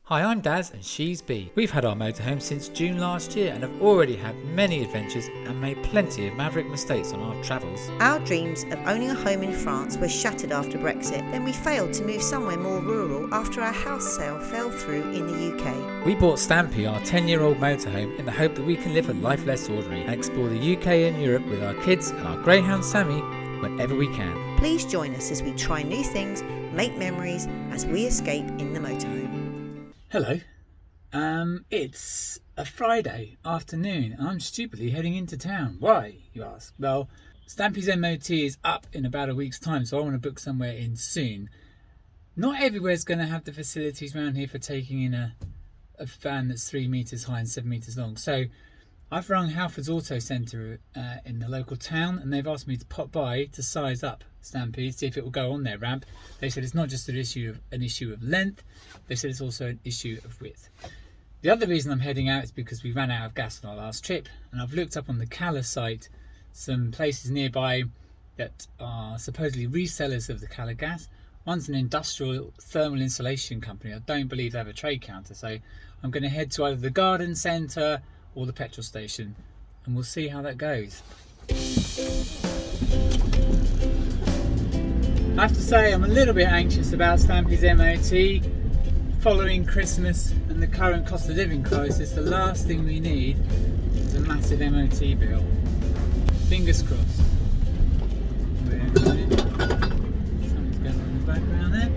Hi, I'm Daz and she's B. We've had our motorhome since June last year and have already had many adventures and made plenty of maverick mistakes on our travels. Our dreams of owning a home in France were shattered after Brexit. Then we failed to move somewhere more rural after our house sale fell through in the UK. We bought Stampy, our 10-year-old motorhome, in the hope that we can live a life less ordinary and explore the UK and Europe with our kids and our greyhound Sammy whenever we can. Please join us as we try new things, make memories as we escape in the motorhome. Hello. It's a Friday afternoon and I'm stupidly heading into town. Why, you ask? Well, Stampy's MOT is up in about a week's time, so I want to book somewhere in soon. Not everywhere's going to have the facilities around here for taking in a van that's 3 metres high and 7 metres long. So I've rung Halford's Auto Centre in the local town and they've asked me to pop by to size up Stampy, see if it will go on their ramp. They said it's not just an issue of length, they said it's also an issue of width. The other reason I'm heading out is because we ran out of gas on our last trip, and I've looked up on the Cala site some places nearby that are supposedly resellers of the Cala gas. One's an industrial thermal insulation company. I don't believe they have a trade counter, so I'm going to head to either the garden centre or the petrol station and we'll see how that goes. I have to say I'm a little bit anxious about Stampy's MOT. Following Christmas and the current cost of living crisis, the last thing we need is a massive MOT bill. Fingers crossed. Something's going on in the background there.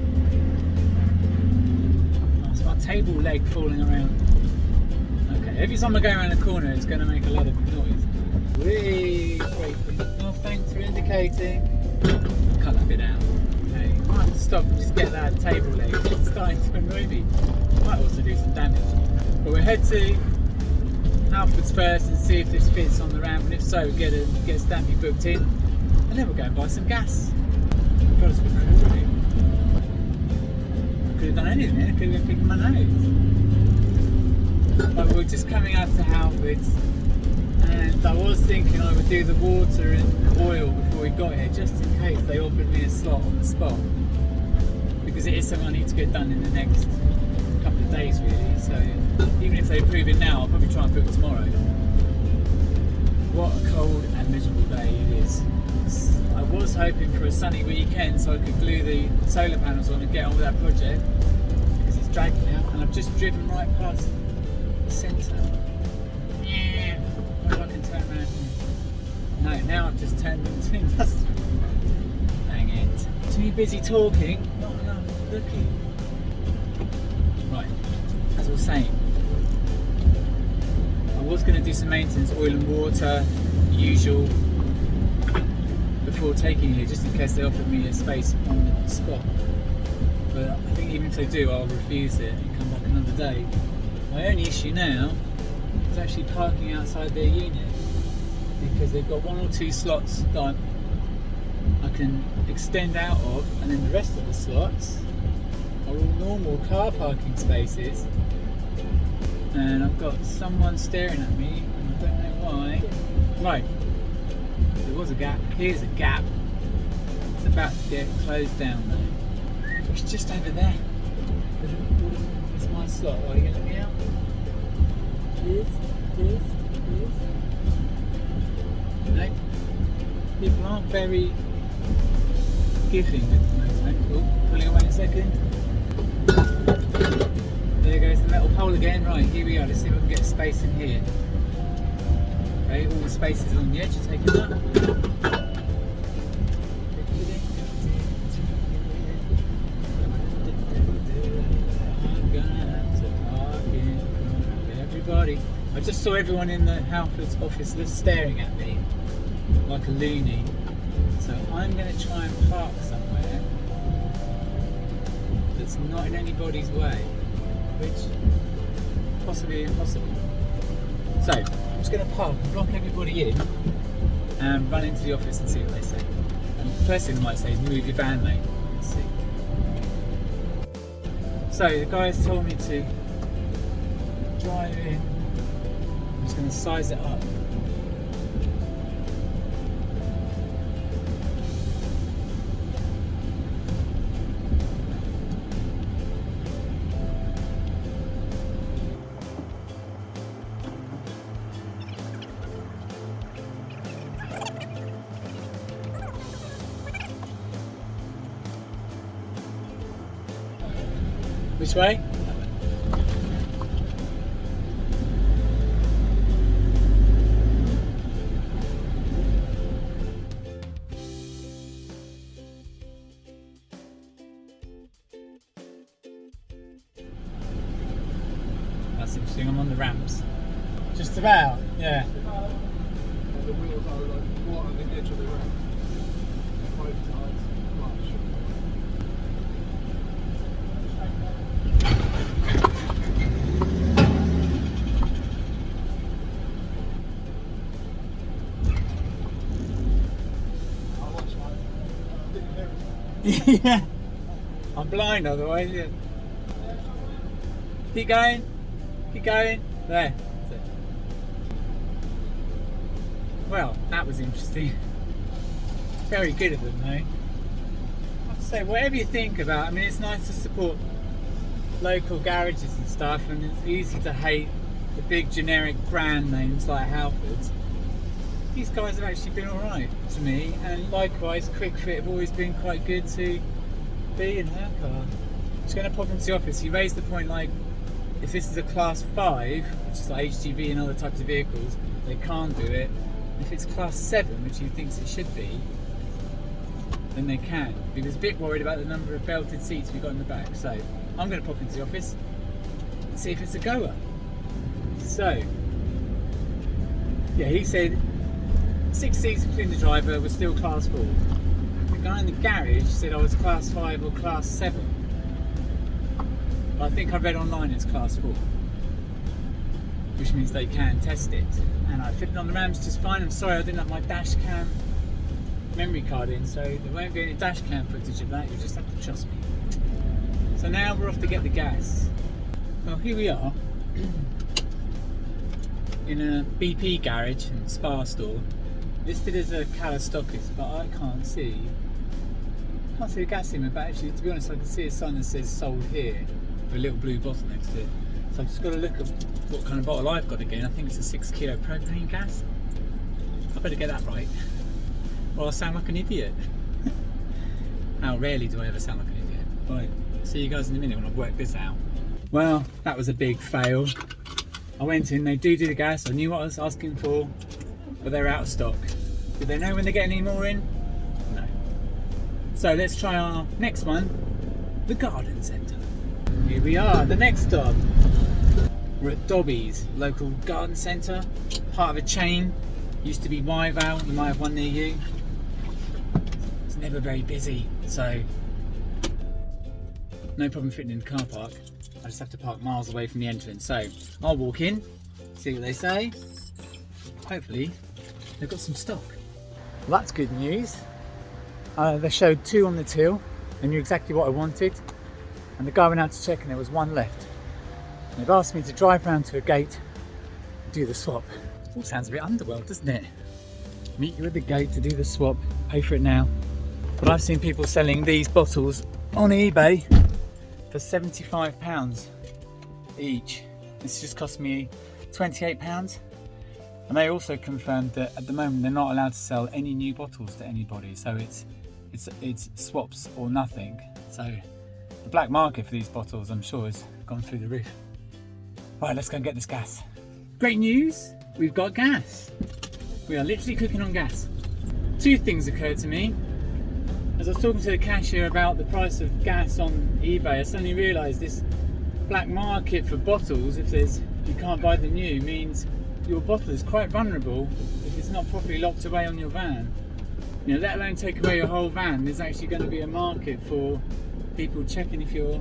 Oh, it's my table leg falling around. Okay, every time I go around the corner it's going to make a lot of noise. Whee! Braking. Oh, thanks for indicating. Cut that bit out. Okay, I might have to stop and just get that table leg. It's starting to annoy me. Might also do some damage. But we'll head to Halford's first and see if this fits on the ramp, and if so, get Stampy booked in, and then we'll go and buy some gas. God, it's been recording. I could have done anything. I could have been picking my nose. But we're just coming out to Halford's, and I was thinking I would do the water and oil before we got here, just in case they offered me a slot on the spot, because it is something I need to get done in the next couple of days really. So even if they approve it now, I'll probably try and book tomorrow. What a cold and miserable day it is. I was hoping for a sunny weekend so I could glue the solar panels on and get on with that project, because it's dragging out, and I've just driven right past the centre. Yeah, I wonder if I can turn around here. No, now I've just turned into industrial. Dang it. Too busy talking, not enough looking. Right, as I was saying, I was going to do some maintenance, oil and water, usual, before taking here, just in case they offered me a space on the spot. But I think even if they do, I'll refuse it and come back another day. My only issue now is actually parking outside their unit, because they've got 1 or 2 slots that I can extend out of, and then the rest of the slots are all normal car parking spaces, and I've got someone staring at me and I don't know why. Right, there was a gap, here's a gap. It's about to get closed down though. It's just over there. It's my slot. Are you going to let me out? This. No, people aren't very giving at the moment. Oh, pulling away in a second. There goes the metal pole again. Right, here we are. Let's see if we can get space in here. Okay, all the spaces on the edge are taken up. I'm gonna have to park in front of everybody. I just saw everyone in the Halford's office staring at me like a loony. So I'm going to try and park somewhere that's not in anybody's way, which is possibly impossible. So I'm just going to park and block everybody in and run into the office and see what they say. And the first thing they might say is move your van lane. Let's see. So the guys told me to drive in. I'm just going to size it up. Which way? That's interesting, I'm on the ramps. Just about, yeah. The wheels are like right on the edge of the ramp. Both sides, much. Yeah. I'm blind otherwise, yeah. Keep going. Keep going. There. That's it. Well, that was interesting. Very good of them, though. I have to say, whatever you think about, I mean, it's nice to support local garages and stuff, and it's easy to hate the big generic brand names like Halfords. These guys have actually been alright to me, and likewise, Quick Fit have always been quite good to be in her car. Just going to pop into the office. He raised the point, like, if this is a class 5, which is like HGV and other types of vehicles, they can't do it. If it's class 7, which he thinks it should be, then they can. He was a bit worried about the number of belted seats we got in the back, so I'm going to pop into the office and see if it's a goer. So, yeah, he said 6 seats including the driver was still class 4. The guy in the garage said I was class 5 or class 7. But I think I read online it's class 4, which means they can test it. And I fitted on the ramps just fine. I'm sorry I didn't have my dash cam memory card in, so there won't be any dash cam footage of that. You just have to trust me. So now we're off to get the gas. Well, here we are in a BP garage and spa store, listed as a Calistockist, but I can't see the gas in it. But actually, to be honest, I can see a sign that says sold here with a little blue bottle next to it. So I've just got to look at what kind of bottle I've got again. I think it's a 6 kilo propane gas. I better get that right, or I'll sound like an idiot. How rarely do I ever sound like an idiot? Right, see you guys in a minute when I've worked this out. Well, that was a big fail. I went in, they do the gas, I knew what I was asking for, but they're out of stock. Did they know when they get any more in? No. So let's try our next one, the garden centre. Here we are, the next stop. We're at Dobby's, local garden centre, part of a chain. Used to be Wyval, you might have one near you. It's never very busy, so no problem fitting in the car park. I just have to park miles away from the entrance. So I'll walk in, see what they say. Hopefully they've got some stock. Well, that's good news. They showed 2 on the till. They knew exactly what I wanted. And the guy went out to check and there was 1 left. And they've asked me to drive round to a gate and do the swap. It all sounds a bit underworld, doesn't it? Meet you at the gate to do the swap, pay for it now. But I've seen people selling these bottles on eBay for £75 each. This just cost me £28. And they also confirmed that at the moment they're not allowed to sell any new bottles to anybody, so it's swaps or nothing. So the black market for these bottles, I'm sure, has gone through the roof. Right, let's go and get this gas. Great news, we've got gas. We are literally cooking on gas. 2 things occurred to me. As I was talking to the cashier about the price of gas on eBay, I suddenly realised this black market for bottles, if you can't buy the new, means your bottle is quite vulnerable if it's not properly locked away on your van. You know, let alone take away your whole van, there's actually going to be a market for people checking if your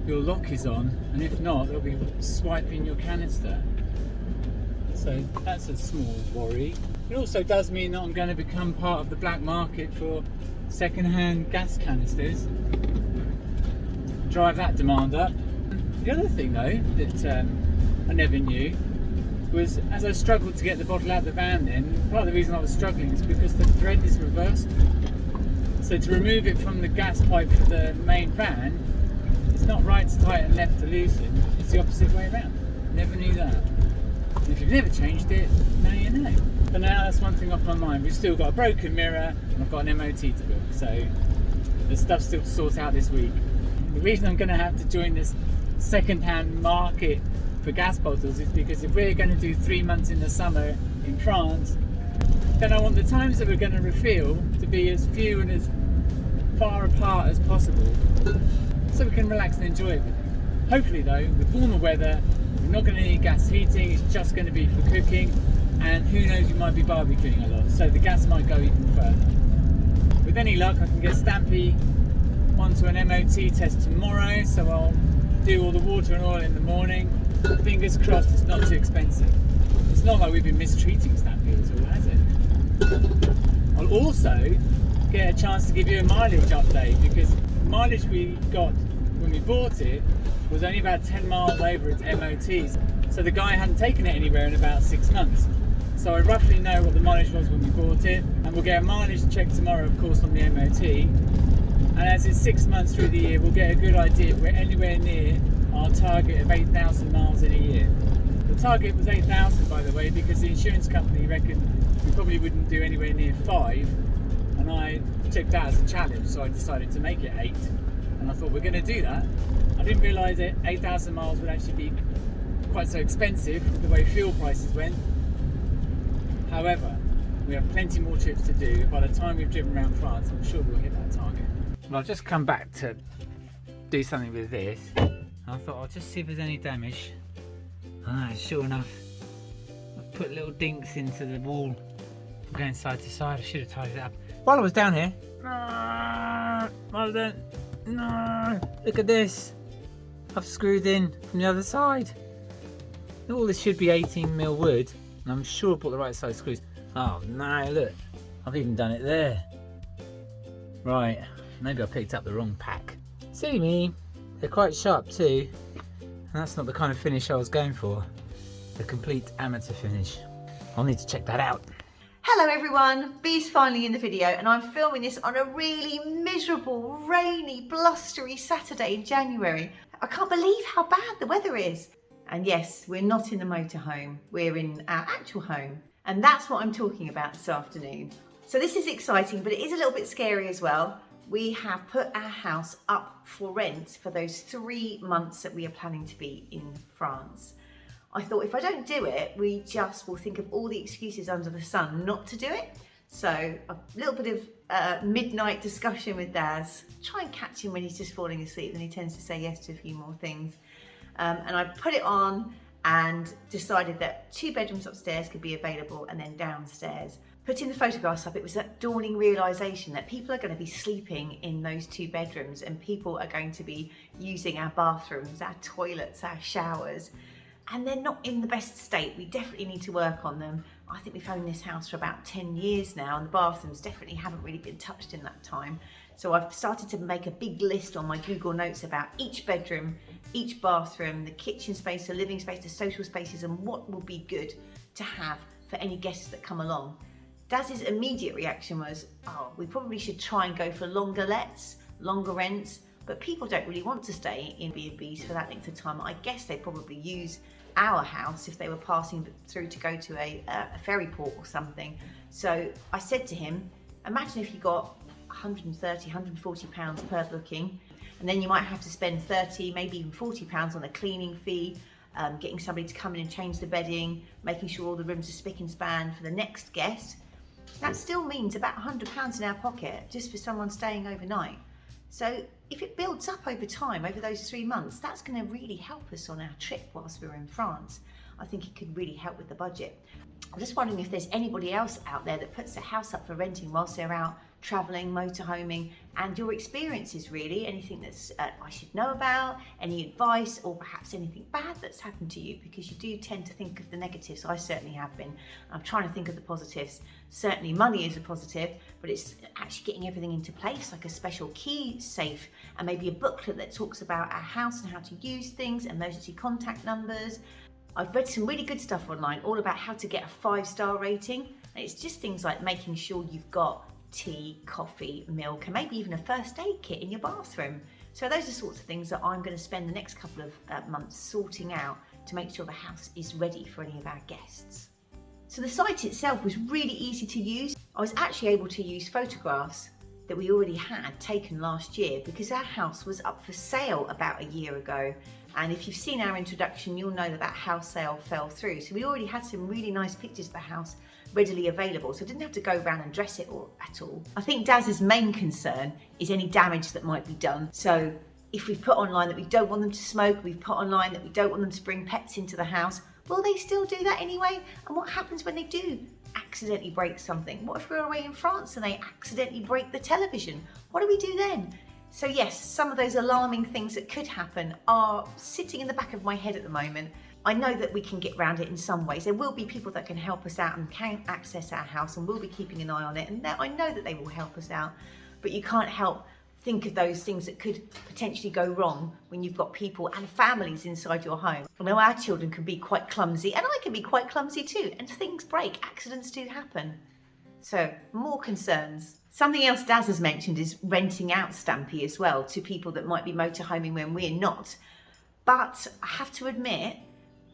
lock is on, and if not, they'll be swiping your canister. So that's a small worry. It also does mean that I'm going to become part of the black market for second-hand gas canisters. Drive that demand up. The other thing though that I never knew was, as I struggled to get the bottle out of the van then, part of the reason I was struggling is because the thread is reversed. So to remove it from the gas pipe for the main van, it's not right to tighten, left to loosen, it's the opposite way around. Never knew that. And if you've never changed it, now you know. But now that's one thing off my mind. We've still got a broken mirror and I've got an MOT to book, so there's stuff still to sort out this week. The reason I'm going to have to join this second-hand market for gas bottles is because if we're going to do 3 months in the summer in France, then I want the times that we're going to refill to be as few and as far apart as possible, so we can relax and enjoy everything. Hopefully though, with warmer weather, we're not going to need gas heating, it's just going to be for cooking, and who knows, we might be barbecuing a lot, so the gas might go even further. With any luck, I can get Stampy onto an MOT test tomorrow, so I'll do all the water and oil in the morning. Fingers crossed it's not too expensive. It's not like we've been mistreating Stampy at all, has it? I'll also get a chance to give you a mileage update, because the mileage we got when we bought it was only about 10 miles over its MOTs. So the guy hadn't taken it anywhere in about 6 months. So I roughly know what the mileage was when we bought it, and we'll get a mileage check tomorrow, of course, on the MOT. And as it's 6 months through the year, we'll get a good idea if we're anywhere near our target of 8,000 miles in a year. The target was 8,000, by the way, because the insurance company reckoned we probably wouldn't do anywhere near 5, and I took that as a challenge, so I decided to make it 8, and I thought we're going to do that. I didn't realise that 8,000 miles would actually be quite so expensive with the way fuel prices went. However, we have plenty more trips to do. By the time we've driven around France, I'm sure we'll hit that target. Well, I've just come back to do something with this. I thought I'll just see if there's any damage. Sure enough, I've put little dinks into the wall, going side to side. I should have tied it up while I was down here. No, look at this. I've screwed in from the other side. All this should be 18mm wood, and I'm sure I put the right size screws. Oh no, look, I've even done it there. Right, maybe I picked up the wrong pack. See me, they're quite sharp too, and that's not the kind of finish I was going for. The complete amateur finish. I'll need to check that out. Hello everyone, Bee's finally in the video, and I'm filming this on a really miserable, rainy, blustery Saturday in January. I can't believe how bad the weather is. And yes, we're not in the motorhome, we're in our actual home. And that's what I'm talking about this afternoon. So this is exciting, but it is a little bit scary as well. We have put our house up for rent for those 3 months that we are planning to be in France. I thought if I don't do it, we just will think of all the excuses under the sun not to do it. So a little bit of midnight discussion with Daz. Try and catch him when he's just falling asleep, then he tends to say yes to a few more things. And I put it on and decided that 2 bedrooms upstairs could be available, and then downstairs. Putting the photographs up, it was that dawning realisation that people are going to be sleeping in those 2 bedrooms, and people are going to be using our bathrooms, our toilets, our showers. And they're not in the best state. We definitely need to work on them. I think we've owned this house for about 10 years now, and the bathrooms definitely haven't really been touched in that time. So I've started to make a big list on my Google Notes about each bedroom, each bathroom, the kitchen space, the living space, the social spaces, and what will be good to have for any guests that come along. Daz's immediate reaction was, oh, we probably should try and go for longer lets, longer rents, but people don't really want to stay in B&Bs for that length of time. I guess they probably use our house if they were passing through to go to a ferry port or something. So I said to him, imagine if you got 130, 140 pounds per booking, and then you might have to spend 30, maybe even 40 pounds on a cleaning fee, getting somebody to come in and change the bedding, making sure all the rooms are spick and span for the next guest. That still means about 100 pounds in our pocket just for someone staying overnight. So if it builds up over time, over those 3 months, that's going to really help us on our trip whilst we're in France. I think it could really help with the budget. I'm just wondering if there's anybody else out there that puts their house up for renting whilst they're out travelling, motorhoming, and your experiences really, anything that's I should know about, any advice, or perhaps anything bad that's happened to you, because you do tend to think of the negatives. I certainly have been. I'm trying to think of the positives. Certainly money is a positive, but it's actually getting everything into place, like a special key safe, and maybe a booklet that talks about our house and how to use things, emergency contact numbers. I've read some really good stuff online all about how to get a 5-star rating, and it's just things like making sure you've got tea, coffee, milk, and maybe even a first aid kit in your bathroom. So those are sorts of things that I'm going to spend the next couple of months sorting out to make sure the house is ready for any of our guests. So the site itself was really easy to use. I was actually able to use photographs that we already had taken last year because our house was up for sale about a year ago. And if you've seen our introduction, you'll know that that house sale fell through. So we already had some really nice pictures of the house readily available, so I didn't have to go around and dress it at all. I think Daz's main concern is any damage that might be done. So if we've put online that we don't want them to smoke, we've put online that we don't want them to bring pets into the house, will they still do that anyway? And what happens when they do accidentally break something? What if we're away in France and they accidentally break the television? What do we do then? So yes, some of those alarming things that could happen are sitting in the back of my head at the moment. I know that we can get around it in some ways. There will be people that can help us out and can access our house, and we'll be keeping an eye on it, and I know that they will help us out, but you can't help think of those things that could potentially go wrong when you've got people and families inside your home. I know our children can be quite clumsy, and I can be quite clumsy too, and things break, accidents do happen. So more concerns. Something else Daz has mentioned is renting out Stampy as well to people that might be motorhoming when we're not. But I have to admit,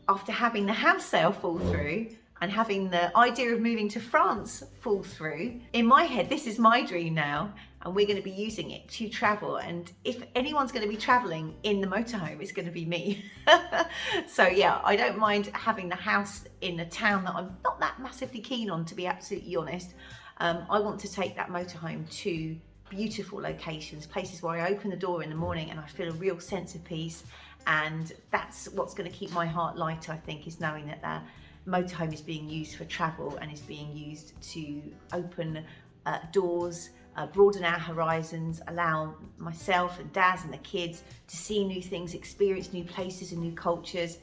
after having the house sale fall through and having the idea of moving to France fall through, in my head, this is my dream now, and we're going to be using it to travel. And if anyone's going to be traveling in the motorhome, it's going to be me. So yeah, I don't mind having the house in a town that I'm not that massively keen on, to be absolutely honest. I want to take that motorhome to beautiful locations, places where I open the door in the morning and I feel a real sense of peace. And that's what's going to keep my heart light, I think, is knowing that that motorhome is being used for travel and is being used to open doors, broaden our horizons, allow myself and Daz and the kids to see new things, experience new places and new cultures.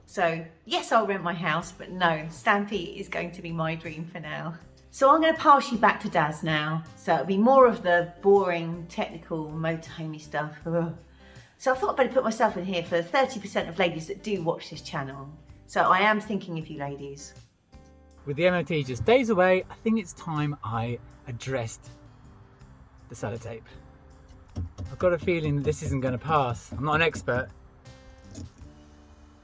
So yes, I'll rent my house, but no, Stampy is going to be my dream for now. So I'm going to pass you back to Daz now. So it'll be more of the boring, technical, motorhomey stuff. Ugh. So I thought I'd better put myself in here for the 30% of ladies that do watch this channel. So I am thinking of you ladies. With the MOT just days away, I think it's time I addressed the sellotape. I've got a feeling that this isn't going to pass. I'm not an expert.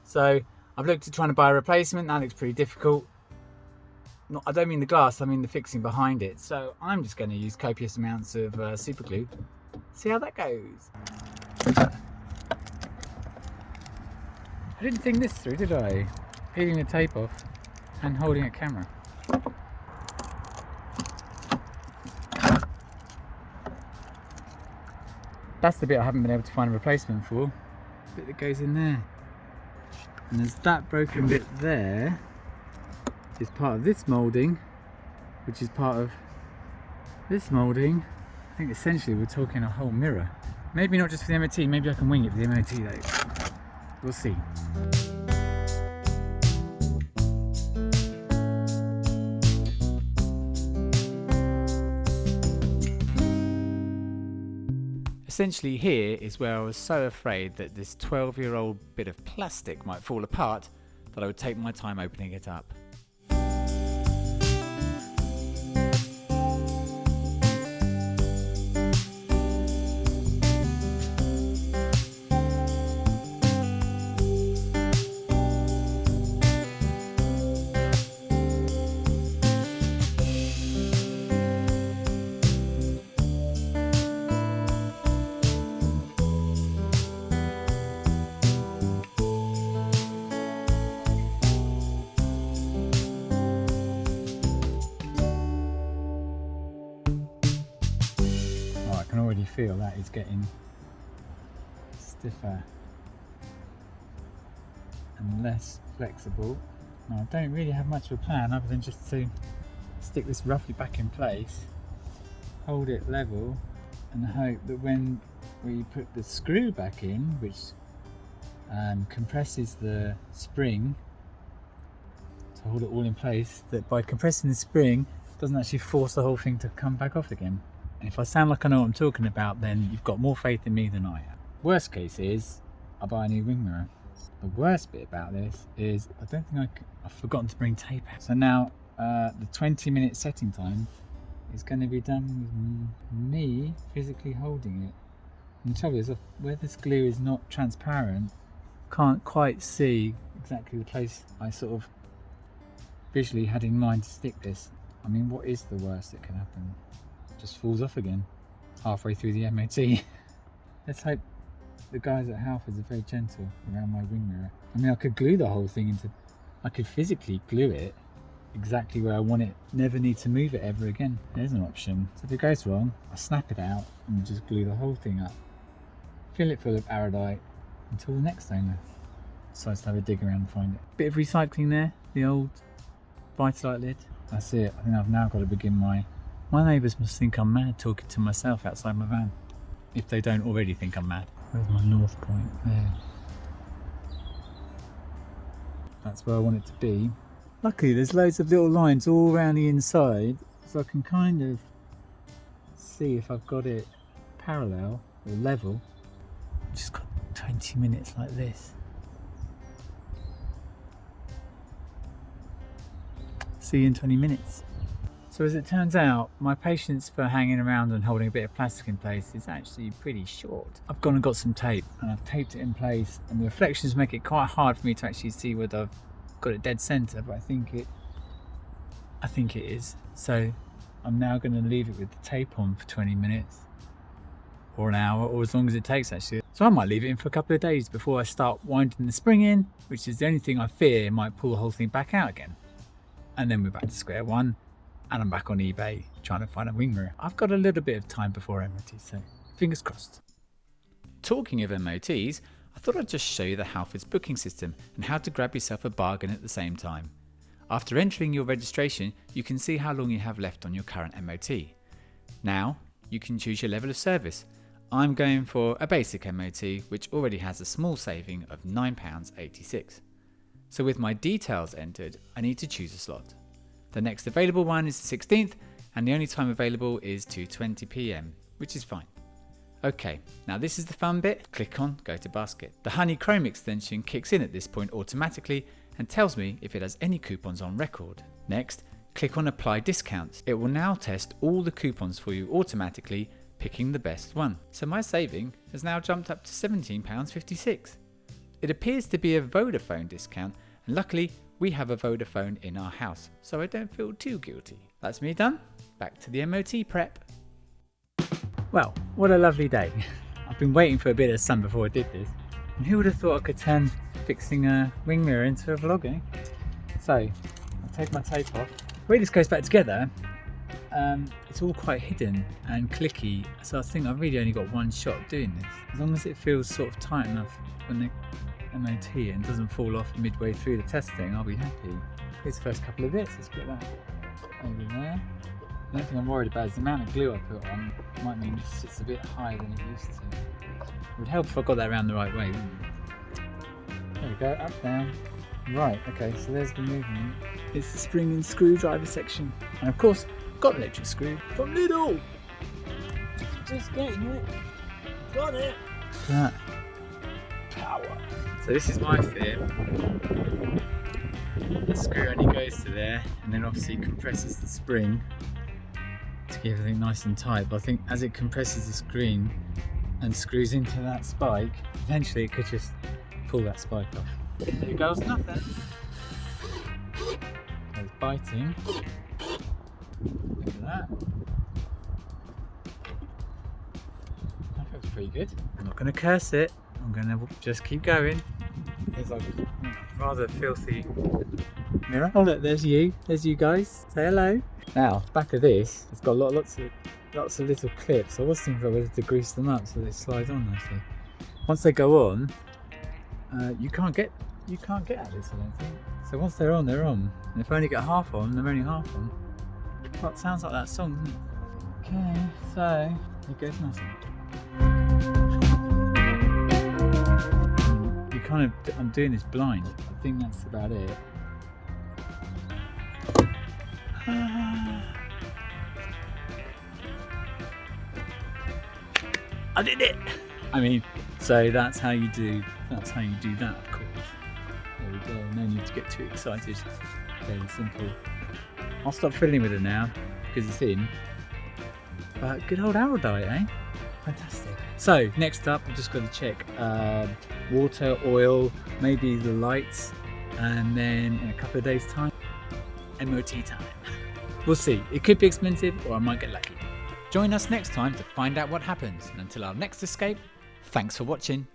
So I've looked at trying to buy a replacement. That looks pretty difficult. I don't mean the glass, I mean the fixing behind it. So I'm just going to use copious amounts of super glue. See how that goes. I didn't think this through, did I? Peeling the tape off and holding a camera. That's the bit I haven't been able to find a replacement for. The bit that goes in there. And there's that broken bit there. Is part of this moulding, which is part of this moulding. I think essentially we're talking a whole mirror. Maybe not just for the MOT, maybe I can wing it for the MOT though. We'll see. Essentially here is where I was so afraid that this 12-year-old bit of plastic might fall apart that I would take my time opening it up. Feel that is getting stiffer and less flexible. Now I don't really have much of a plan other than just to stick this roughly back in place, hold it level, and hope that when we put the screw back in, which compresses the spring to hold it all in place, that by compressing the spring it doesn't actually force the whole thing to come back off again. And if I sound like I know what I'm talking about, then you've got more faith in me than I have. Worst case is I buy a new wing mirror. The worst bit about this is I don't think I've forgotten to bring tape out. So now the 20-minute setting time is going to be done with me physically holding it. And the trouble is, where this glue is not transparent, can't quite see exactly the place I sort of visually had in mind to stick this. I mean, what is the worst that can happen? Just falls off again. halfway through the MOT. Let's hope the guys at Halfords are very gentle around my wing mirror. I mean, I could glue the whole thing into, I could physically glue it exactly where I want it, never need to move it ever again. There's an option. So if it goes wrong, I'll snap it out and just glue the whole thing up. Fill it full of Aradite until the next owner decides to have a dig around and find it. Bit of recycling there, the old Vitalite lid. That's it. I think I've now got to begin my neighbours must think I'm mad talking to myself outside my van. If they don't already think I'm mad. Where's my north point? There. That's where I want it to be. Luckily there's loads of little lines all around the inside, so I can kind of see if I've got it parallel or level. Just got 20 minutes like this. See you in 20 minutes. So as it turns out, my patience for hanging around and holding a bit of plastic in place is actually pretty short. I've gone and got some tape and I've taped it in place, and the reflections make it quite hard for me to actually see whether I've got it dead center, but I think it is. So I'm now going to leave it with the tape on for 20 minutes or an hour, or as long as it takes actually. So I might leave it in for a couple of days before I start winding the spring in, which is the only thing I fear might pull the whole thing back out again. And then we're back to square one, and I'm back on eBay trying to find a wing mirror. I've got a little bit of time before MOT, so fingers crossed. Talking of MOTs, I thought I'd just show you the Halfords booking system and how to grab yourself a bargain at the same time. After entering your registration, you can see how long you have left on your current MOT. Now, you can choose your level of service. I'm going for a basic MOT, which already has a small saving of £9.86. So with my details entered, I need to choose a slot. The next available one is the 16th, and the only time available is 2:20 PM, which is fine. Okay, now this is the fun bit. Click on Go to Basket. The Honeycomb extension kicks in at this point automatically and tells me if it has any coupons on record. Next, click on Apply Discounts. It will now test all the coupons for you automatically, picking the best one. So my saving has now jumped up to £17.56. It appears to be a Vodafone discount, and luckily we have a Vodafone in our house, so I don't feel too guilty. That's me done. Back to the MOT prep. Well, what a lovely day. I've been waiting for a bit of sun before I did this. And who would have thought I could turn fixing a wing mirror into a vlog, eh? So, I'll take my tape off. The way this goes back together, it's all quite hidden and clicky, so I think I've really only got one shot of doing this. As long as it feels sort of tight enough when the MOT and doesn't fall off midway through the testing, I'll be happy. Here's the first couple of bits. Let's put that over there. The only thing I'm worried about is the amount of glue I put on. It might mean it sits a bit higher than it used to. It would help if I got that around the right way, wouldn't it? There we go, up, down. Right, okay, so there's the movement. It's the spring and screwdriver section. And of course, got an electric screw from Lidl. Just getting it. Got it. Look at that. Power. So this is my fear. The screw only goes to there and then obviously compresses the spring to keep everything nice and tight, but I think as it compresses the screen and screws into that spike, eventually it could just pull that spike off. There goes nothing. There's biting. Look at that. That feels pretty good. I'm not going to curse it, I'm going to just keep going. There's like a rather filthy mirror. Oh look, there's you guys. Say hello. Now, back of this, it's got lots of little clips. I was thinking about whether to grease them up so they slide on nicely. Once they go on, you can't get at this, I don't think. So once they're on, they're on. And if I only get half on, they're only half on. Well, it sounds like that song, doesn't it? Okay, so here goes nothing. I'm doing this blind. I think that's about it. I did it! I mean, so that's how you do that, of course. There we go, no need to get too excited. Fairly simple. I'll stop fiddling with it now, because it's in. But good old Aradite, eh? Fantastic. So, next up, I've just got to check water, oil, maybe the lights, and then in a couple of days' time, MOT time. We'll see. It could be expensive, or I might get lucky. Join us next time to find out what happens, and until our next escape, thanks for watching.